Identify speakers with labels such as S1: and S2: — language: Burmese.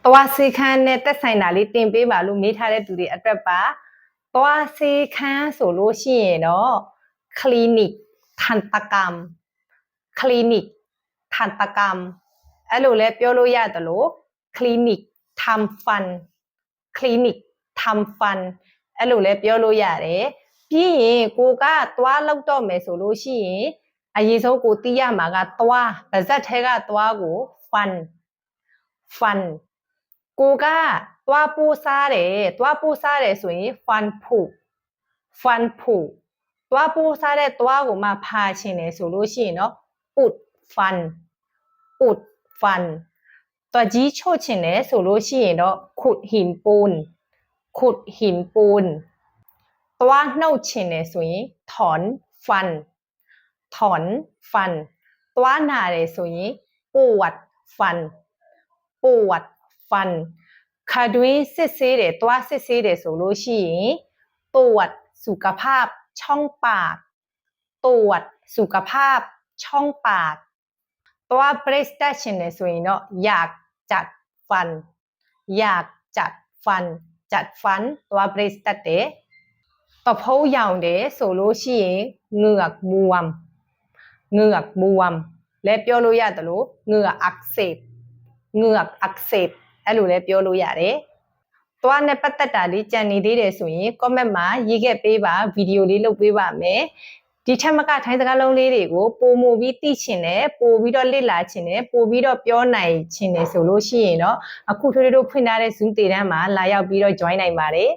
S1: သွားစေခန်းနဲ့တက်ဆိုင်တာလေးတင်ပေးပါလို့မေးထားတဲ့သူတွေအတွက်ပါသွားစေခန်းဆိုလို့ရှိရင်တော့ clinic ทันตกรรม clinic ทันตกรรมအဲ့လိုလဲပြောလို့ရတယ်လို့ clinic ทำฟัน clinic ทำฟันအဲ့လိုလဲပြောလို့ရတယ်ပြီးရင်ကိုကသွားလောက်တော့မယ်ဆိုလို့ရှိရင်အရေးဆုံးကိုသိရမှာကသွားပါဇက်ထဲကသွားကိုฟันကိုကသွားပိုးစားတယ်ဆိုရင်ฟันผุသွားပိုးစားတဲ့သွားကိုမှဖာချင်တယ်ဆိုလို့ရှိရင်เนาะอุดฟันตัวကြီးချို့ချင်တယ်ဆိုလို့ရှိရင်တော့ขุดหินปูนသွားနှုတ်ချင်တယ်ဆိုရင်ถอนฟันသွားနာတယ်ဆိုရင်ปวดฟันခါတွင်းစစ်ဆေးတယ်သွားစစ်ဆေးတယ်ဆိုလို့ရှိရင်ตรวจสุขภาพช่องปากသွား brace တက်ချင်တယ်ဆိုရင်တော့อยากจัดฟันသွား brace တက်တယ်ตะโพกရောင်တယ်ဆိုလို့ရှိရင်เหงือกบวมလဲပြောလို့ရတယ်လို့เหงือกอักเสบအဲ့လိုလဲပြောလို့ရတယ်သွားနဲ့ပတ်သက်တာလေးကြံနေသေးတယ်ဆိုရင် comment မှာရေးခဲ့ပေးပါဗီဒီယိုလေးလုပ်ပေးပါမယ်ဒီထက်မကထိုင်းစကားလုံးလေးတွေကိုပိုမိုပြီးသိချင်တယ်ပိုပြီးတော့လေ့လာချင်တယ်ပိုပြီးတော့ပြောနိုင်ချင်တယ်ဆိုလို့ရှိရင်တော့အခုထွေးထွေးတို့ဖွင့်ထားတဲ့ Zoom သင်တန်းမှာလာရောက်ပြီးတော့ join နိုင်ပါတယ်